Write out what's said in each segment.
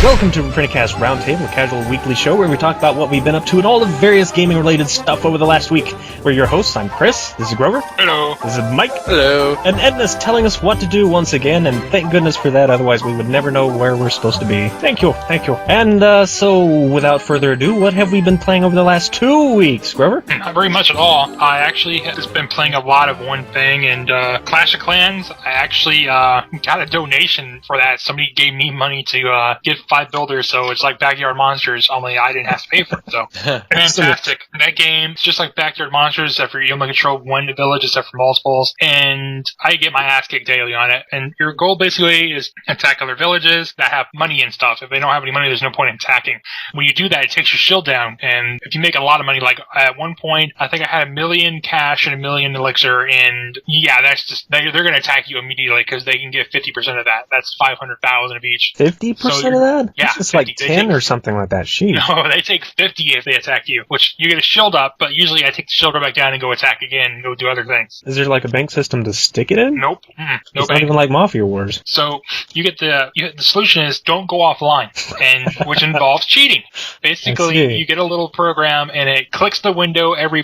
Welcome to PrinnyCast Roundtable, a casual weekly show where we talk about what we've been up to and all the various gaming-related stuff over the last week. We're your hosts. I'm Chris. This is Grover. Hello. This is Mike. Hello. And Edna's telling us what to do once again, and thank goodness for that, otherwise we would never know where we're supposed to be. Thank you. And, so, without further ado, what have we been playing over the last 2 weeks, Grover? Not very much at all. I actually have just been playing a lot of one thing, and Clash of Clans, I actually got a donation for that. Somebody gave me money to get 5 builders, so it's like Backyard Monsters, only I didn't have to pay for it, so fantastic. That game, it's just like Backyard Monsters, except for you only control one village, except for multiples, and I get my ass kicked daily on it, and your goal basically is attack other villages that have money and stuff. If they don't have any money, there's no point in attacking. When you do that, it takes your shield down, and if you make a lot of money, like at one point, I think I had 1 million cash and 1 million elixir, and yeah, that's just, they're going to attack you immediately, because they can get 50% of that. That's 500,000 of each. 50% of that? Yeah. It's like 10 or something like that. Sheesh. No, they take 50 if they attack you, which you get a shield up, but usually I take the shield back down and go attack again and go do other things. Is there like a bank system to stick it in? Nope. No It's not even like Mafia Wars. So the solution is don't go offline, and which involves cheating. Basically, you get a little program and it clicks the window every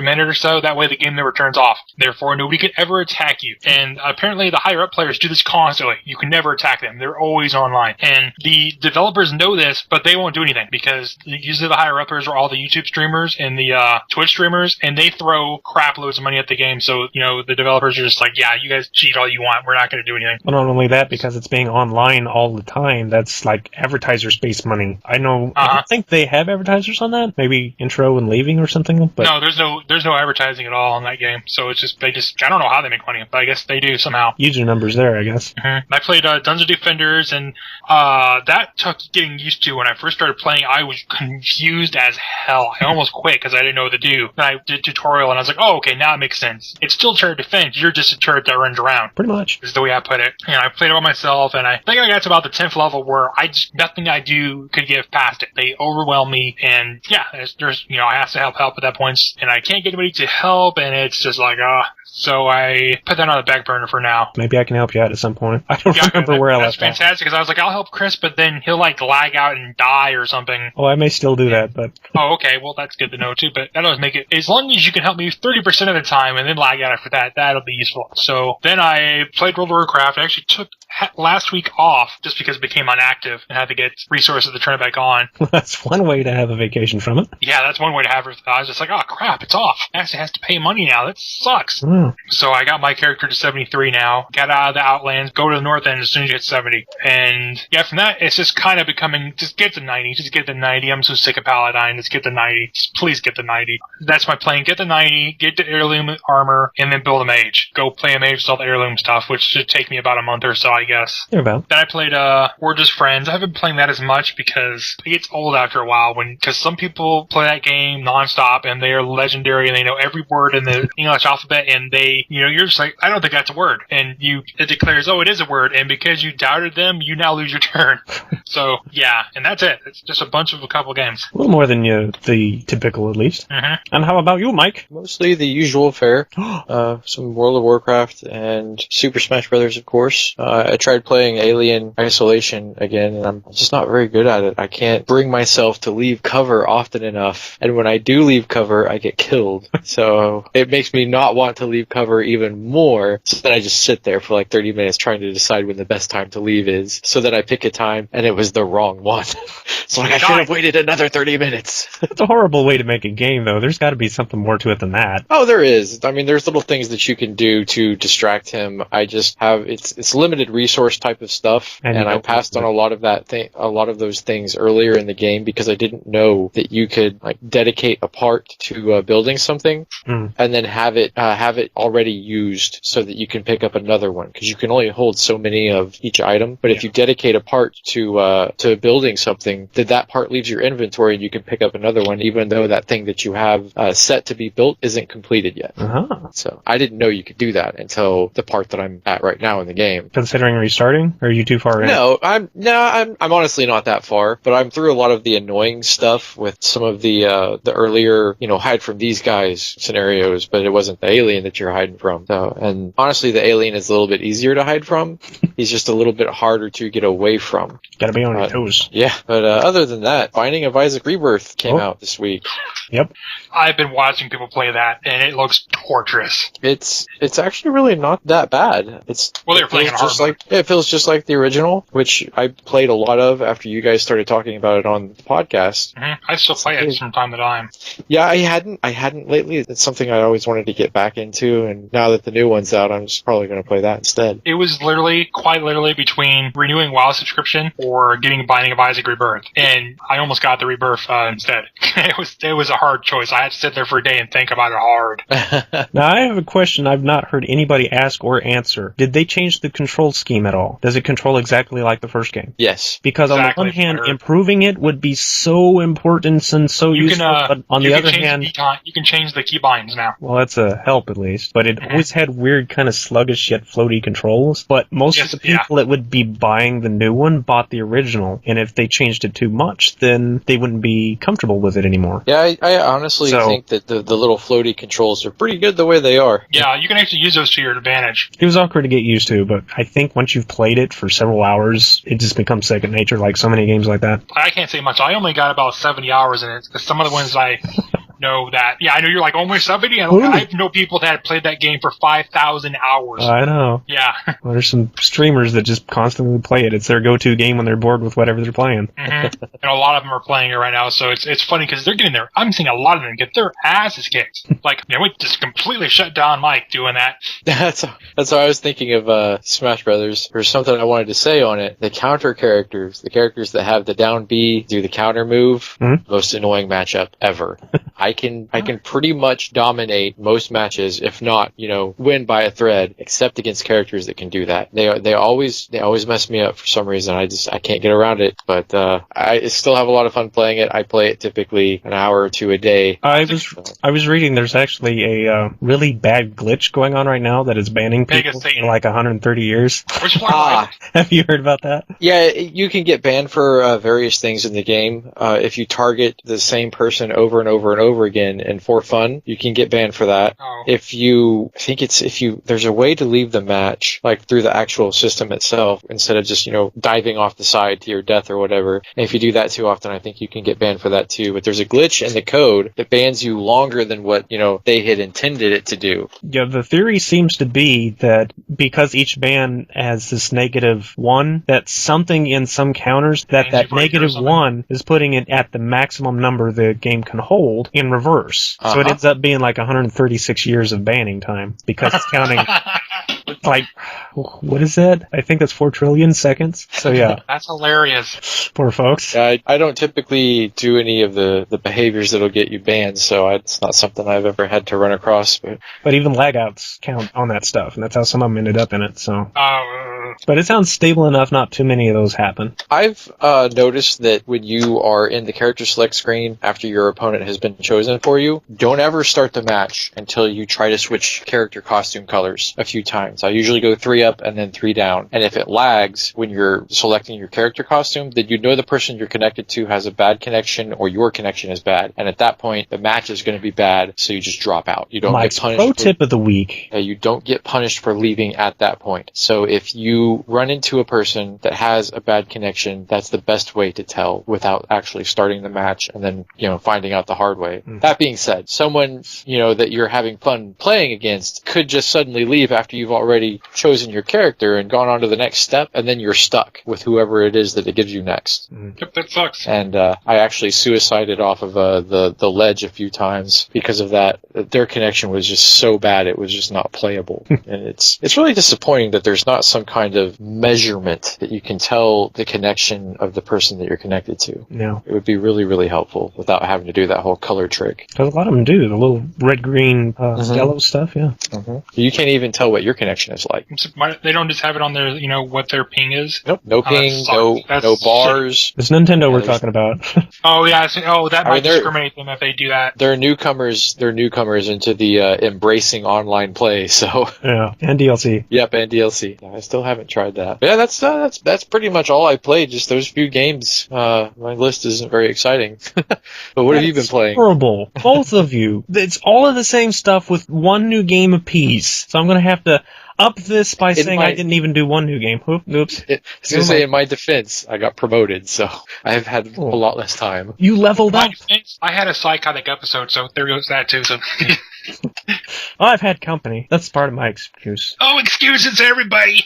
minute or so. That way, the game never turns off. Therefore, nobody can ever attack you. And apparently, the higher up players do this constantly. You can never attack them. They're always online. And the developers know this, but they won't do anything because usually the higher uppers are all the YouTube streamers and the Twitch streamers, and they throw crap loads of money at the game. So the developers are just like, yeah, you guys cheat all you want. We're not going to do anything. Well, not only that, because it's being online all the time, that's like advertiser-based money. I know. I don't think they have advertisers on that. Maybe intro and leaving or something. But no, there's no advertising at all in that game. So it's just I don't know how they make money, but I guess they do somehow. User numbers there, I guess. Mm-hmm. I played Dungeon Defenders, and that took getting used to. When I first started playing, I was confused as hell. I almost quit because I didn't know what to do. And I did tutorial, and I was like, oh, okay, now it makes sense. It's still turret defense. You're just a turret that runs around. Pretty much. Is the way I put it. And I played it by myself, and I think I got to about the 10th level where nothing I do could get past it. They overwhelm me, and yeah, there's I have to help at that point, and I can't get anybody to help, and it's just like, so I put that on the back burner for now. Maybe I can help you out at some point. I don't remember where I left off. That's fantastic, because I was like, I'll help Chris, but then he'll like lag out and die or something. Oh, I may still do that, but... Oh, okay, well that's good to know too, but that does make it, as long as you can help me 30% of the time and then lag out after that, that'll be useful. So then I played World of Warcraft. I actually took last week off just because it became inactive and had to get resources to turn it back on. That's one way to have a vacation from it. Yeah, that's one way to have it. I was just like, oh crap, it's off. It actually has to pay money now. That sucks. So I got my character to 73 now. Got out of the Outlands, go to the North End as soon as you hit 70. And yeah, from that, it's just kind of becoming, just get to 90. Just get to 90. I'm so sick of Paladine. Just get to 90. Just please get to 90. That's my plan. Get to 90, get the heirloom armor, and then build a mage. Go play a mage with all the heirloom stuff, which should take me about a month or so, I guess. You're about. Then I played We're Just Friends. I haven't been playing that as much because it gets old after a while. Because some people play that game nonstop and they are legendary and they know every word in the English alphabet, and they, you're just like, I don't think that's a word. And it declares, oh, it is a word. And because you doubted them, you now lose your turn. So, yeah. And that's it. It's just a couple games. A little more than the typical, at least. Mm-hmm. And how about you, Mike? Mostly the usual fare. Some World of Warcraft and Super Smash Brothers, of course. I tried playing Alien Isolation again, and I'm just not very good at it. I can't bring myself to leave cover often enough. And when I do leave cover, I get killed. So it makes me not want to leave cover even more. So then I just sit there for like 30 minutes trying to decide when the best time to leave is. So then I pick a time, and it was the wrong one. So I should have waited another 30 minutes. It's a horrible way to make a game, though. There's got to be something more to it than that. Oh, there is. I mean, there's little things that you can do to distract him. I just have it's limited resource type of stuff, and I passed on a lot of those things earlier in the game because I didn't know that you could like dedicate a part to building something and then have it already used so that you can pick up another one, because you can only hold so many of each item. But if you dedicate a part to building something, then that part leaves your inventory and you can pick up another one, even though that thing that you have set to be built isn't completed yet. So I didn't know you could do that until the part that I'm at right now in the game. Considering restarting, or are you too far in? No, I'm honestly not that far, but I'm through a lot of the annoying stuff with some of the earlier, hide from these guys scenarios, but it wasn't the alien that you're hiding from. So, and honestly, the alien is a little bit easier to hide from. He's just a little bit harder to get away from. Gotta be on your toes. Yeah, but other than that, Binding of Isaac Rebirth came out this week. Yep. I've been watching people play that, and it looks torturous. It's actually really not that bad. They're playing it hard. It feels just like the original, which I played a lot of after you guys started talking about it on the podcast. Mm-hmm. I still play it from time to time. Yeah, I hadn't lately. It's something I always wanted to get back into, and now that the new one's out, I'm just probably going to play that instead. It was quite literally between renewing WoW subscription or getting Binding of Isaac Rebirth, and I almost got the Rebirth instead. It was a hard choice. I had to sit there for a day and think about it hard. Now, I have a question I've not heard anybody ask or answer. Did they change the control scheme at all? Does it control exactly like the first game? Yes. Because on the one hand, improving it would be so important and so useful, but on the other hand... You can change the keybinds now. Well, that's a help at least, but it always had weird kind of sluggish yet floaty controls, but most of the people that would be buying the new one bought the original, and if they changed it too much, then they wouldn't be comfortable with it anymore. Yeah, I honestly think that the little floaty controls are pretty good the way they are. Yeah, you can actually use those to your advantage. It was awkward to get used to, but I think once you've played it for several hours, it just becomes second nature, like so many games like that. I can't say much. I only got about 70 hours in it, because some of the ones I know that... Yeah, I know you're like, only 70? I know people that have played that game for 5,000 hours. I know. Yeah. Well, there's some streamers that just constantly play it. It's their go-to game when they're bored with whatever they're playing. Mm-hmm. And a lot of them are playing it right now, so it's funny because they're getting there. I'm seeing a lot of them get their asses kicked. Like, we just completely shut down Mike doing that. That's what I was thinking of Smash Brothers. There's something I wanted to say on it. The counter characters, the characters that have the down B, do the counter move, most annoying matchup ever. I can pretty much dominate most matches, if not, win by a thread, except against characters that can do that. They always mess me up for some reason. I can't get around it, but I still have a lot of fun playing it. I play it typically an hour or two a day. I was reading there's actually a really bad glitch going on right now that is banning people for like 130 years. Which one? Have you heard about that? Yeah, you can get banned for various things in the game. If you target the same person over and over and over again and for fun, you can get banned for that. Oh. There's a way to leave the match, like through the actual system itself, instead of just, diving off the side to your death or whatever. And if you do that too often, I think you can get banned for that too. But there's a glitch in the code that bans you longer than what, they had intended it to do. Yeah, the theory seems to be that because each ban has this -1, that something in some counters that -1 is putting it at the maximum number the game can hold in reverse. So it ends up being like 136 years of banning time because it's counting like, what is that? I think that's 4 trillion seconds. So yeah. That's hilarious. Poor folks. Yeah, I don't typically do any of the behaviors that'll get you banned, so it's not something I've ever had to run across. But even lagouts count on that stuff, and that's how some of them ended up in it. So. But it sounds stable enough, not too many of those happen. I've noticed that when you are in the character select screen after your opponent has been chosen for you, don't ever start the match until you try to switch character costume colors a few times. I usually go 3 up and then 3 down. And if it lags when you're selecting your character costume, then you know the person you're connected to has a bad connection or your connection is bad. And at that point, the match is going to be bad, so you just drop out. You don't get punished. Pro tip of the week. You don't get punished for leaving at that point. So if you run into a person that has a bad connection, that's the best way to tell without actually starting the match and then, finding out the hard way. That being said, someone, that you're having fun playing against could just suddenly leave after you've already chosen your character and gone on to the next step, and then you're stuck with whoever it is that it gives you next. Yep, that sucks. And I actually suicided off of the ledge a few times because of that. Their connection was just so bad, it was just not playable. And it's really disappointing that there's not some kind of measurement that you can tell the connection of the person that you're connected to. No. It would be really, really helpful without having to do that whole color trick. Because a lot of them do, the little red-green yellow stuff, yeah. You can't even tell what your connection is like. They don't just have it on their, what their ping is? Nope. No ping, no bars. It's Nintendo we're talking about. Oh, yeah. That might discriminate them if they do that. They're newcomers into the embracing online play, so. Yeah, and DLC. Yep, and DLC. I still haven't tried that. But yeah, that's pretty much all I played, just those few games. My list isn't very exciting. But what have you been playing? Horrible. Both of you. It's all of the same stuff with one new game apiece. So I'm going to have to... up this by saying I didn't even do one new game. Oops. I was going to say, in my defense, I got promoted, so I've had a lot less time. You leveled up. I had a psychotic episode, so there goes that too. So. Well, I've had company. That's part of my excuse. Oh, excuses, everybody!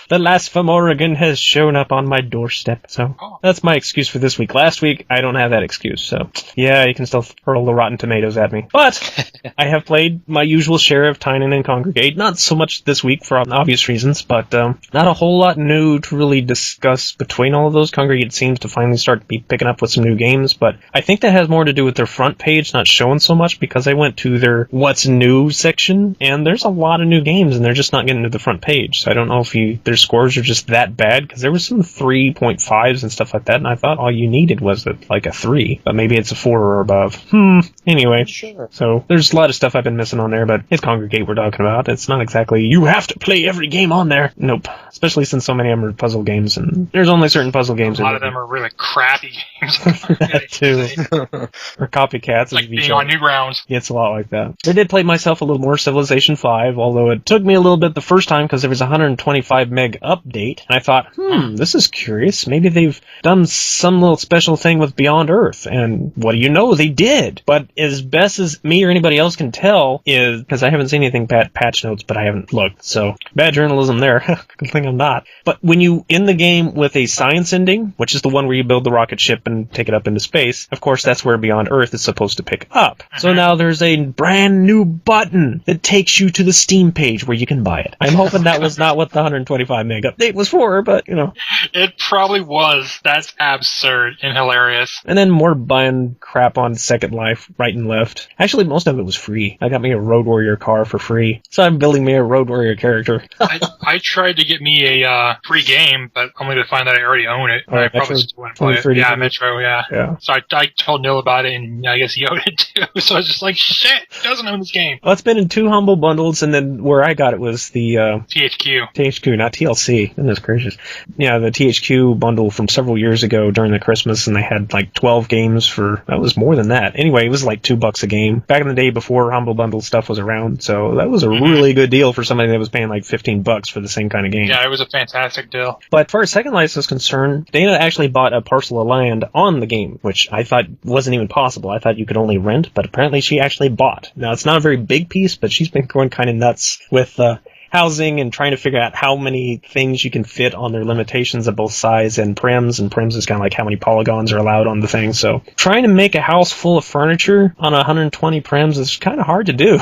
The last Fomorigan has shown up on my doorstep, so that's my excuse for this week. Last week, I don't have that excuse, so yeah, you can still hurl the rotten tomatoes at me. But I have played my usual share of Tynan and Congregate. Not so much this week for obvious reasons, but not a whole lot new to really discuss between all of those. Congregate seems to finally start picking up with some new games, but I think that has more to do with their front page not showing so much, because I went to their What's New section, and there's a lot of new games, and they're just not getting to the front page. So I don't know if their scores are just that bad, because there was some 3.5s and stuff like that, and I thought all you needed was like a 3, but maybe it's a 4 or above. Anyway, sure. So there's a lot of stuff I've been missing on there, but it's Congregate we're talking about. It's not exactly, you have to play every game on there. Nope. Especially since so many of them are puzzle games, and there's only certain puzzle games. A lot of them are really crappy games. That too. Or copycats. Like being on Newgrounds. Yeah, it's a lot like that. I did play myself a little more Civilization 5, although it took me a little bit the first time because there was a 125 meg update, and I thought, this is curious. Maybe they've done some little special thing with Beyond Earth, and what do you know? They did. But as best as me or anybody else can tell is, because I haven't seen anything patch notes, but I haven't looked, so bad journalism there. Good thing I'm not. But when you end the game with a science ending, which is the one where you build the rocket ship and take it up into space, of course that's where Beyond Earth is supposed to pick up. So now there's a brand new button that takes you to the Steam page where you can buy it. I'm hoping that was not what the 125 meg update was for, but you know. It probably was. That's absurd and hilarious. And then more buying crap on Second Life right and left. Actually, most of it was free. I got me a Road Warrior car for free, so I'm building me a Road Warrior character. I tried to get me a free game, but only to find that I already own it. I probably still wouldn't play it. Yeah, Metro, yeah. So I told Neil about it, and I guess he owned it too. So I was just like, shit, he doesn't own this game. Well, it's been in 2 humble bundles, and then where I got it was the THQ, not TLC. Goodness gracious. Yeah, the THQ bundle from several years ago during the Christmas, and they had like 12 games for, that was more than that. Anyway, it was like $2 a game. Back in the day before humble bundle stuff was around, so that was a really good deal for somebody that was paying like $15 for the same kind of game. Yeah, it was a fantastic deal. But as far as Second Life is concerned, Dana actually bought a parcel of land on the game, which I thought wasn't even possible. I thought you could only rent, but apparently she actually bought. Now, it's not a very big piece, but she's been going kind of nuts with housing and trying to figure out how many things you can fit on their limitations of both size and prims is kind of like how many polygons are allowed on the thing. So trying to make a house full of furniture on 120 prims is kind of hard to do.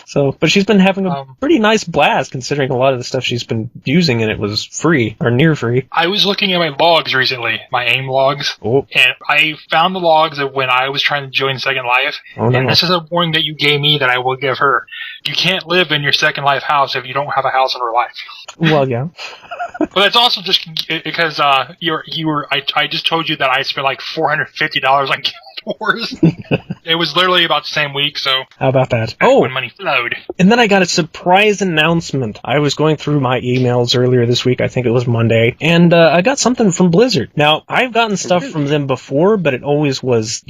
So, but she's been having a pretty nice blast considering a lot of the stuff she's been using, and it was free or near free. I was looking at my logs recently, my AIM logs, and I found the logs of when I was trying to join Second Life. And this is a warning that you gave me that I will give her. You can't live in your Second Life house if you don't have a house in real life. Well, yeah. But that's also just because I just told you that I spent like $450 on Guild Wars. It was literally about the same week, so. How about that? When money flowed. And then I got a surprise announcement. I was going through my emails earlier this week, I think it was Monday, and I got something from Blizzard. Now, I've gotten stuff from them before, but it always was,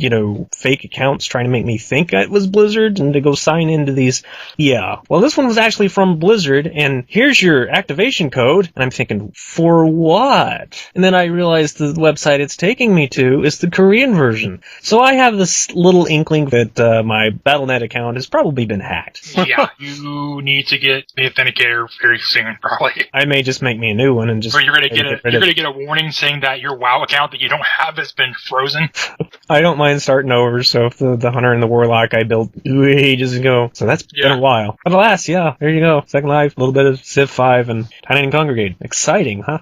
fake accounts trying to make me think it was Blizzard and to go sign into these. Yeah. Well, this one was actually from Blizzard, and here's your activation code. And I'm thinking, for what? And then I realized the website it's taking me to is the Korean version. So I have this little inkling that my Battle.net account has probably been hacked. Yeah, you need to get the authenticator very soon, probably. I may just make me a new one and just. Or you're gonna get a warning saying that your WoW account that you don't have has been frozen. I don't mind starting over. So if the Hunter and the Warlock I built ages ago, so that's been a while. But alas, yeah, there you go. Second Life, a little bit of Civ 5 and Tynan and Congregate. Exciting, huh?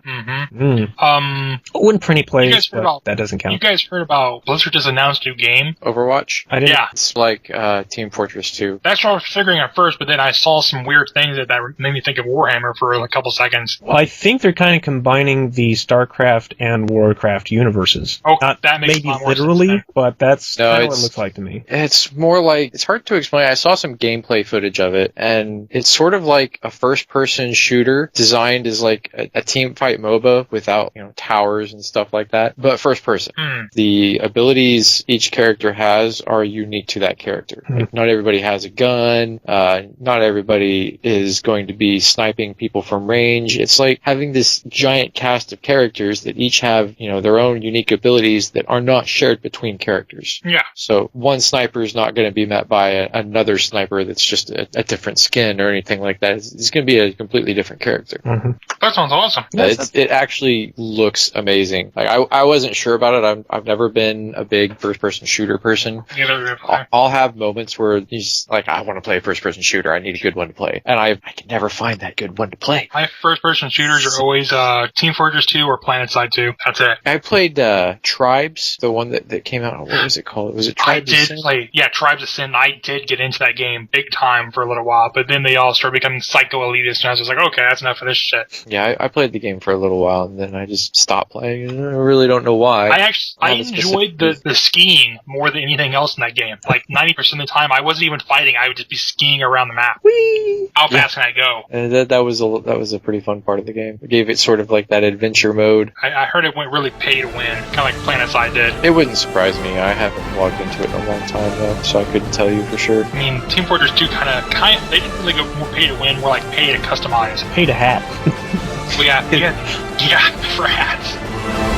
When Prinny plays, that doesn't count. You guys heard about Blizzard just announced a new game? Overwatch? I didn't. Yeah. It's like Team Fortress 2. That's what I was figuring at first, but then I saw some weird things that made me think of Warhammer for a couple seconds. Well, I think they're kind of combining the StarCraft and Warcraft universes. Oh, that makes maybe literally, me, but that's kind of what it looks like to me. It's more like, it's hard to explain. I saw some gameplay footage of it, and it's sort of like a first-person shooter designed as like a team fight MOBA without, towers and stuff like that, but first person. The abilities each character has are unique to that character. Like, not everybody has a gun, not everybody is going to be sniping people from range. It's like having this giant cast of characters that each have, their own unique abilities that are not shared between characters. Yeah. So one sniper is not going to be met by another sniper that's just a different skin or anything like that. It's going to be a completely different character. That sounds awesome. It actually looks amazing. Like I wasn't sure about it. I've never been a big first-person shooter person. I'll have moments where he's like, I want to play a first-person shooter. I need a good one to play, and I can never find that good one to play. My first-person shooters are always Team Fortress 2 or PlanetSide 2. That's it. I played Tribes, the one that came out. What was it called? Was it Tribes of Sin? Tribes of Sin. I did get into that game big time for a little while, but then they all started becoming psycho-elitist, and I was just like, okay, that's enough of this shit. Yeah, I played the game for a little while, and then I just stopped playing, and I really don't know why. I enjoyed the skiing more than anything else in that game. Like 90% of the time, I wasn't even fighting. I would just be skiing around the map. Whee! How fast can I go? And that was a pretty fun part of the game. It gave it sort of like that adventure mode. I heard it went really pay to win, kind of like PlanetSide did. It wouldn't surprise me. I haven't logged into it in a long time though, so I couldn't tell you for sure. I mean, Team Fortress 2 kind of they didn't really go more pay to win, more like pay to customize. Pay to hat. Well, yeah, for hats.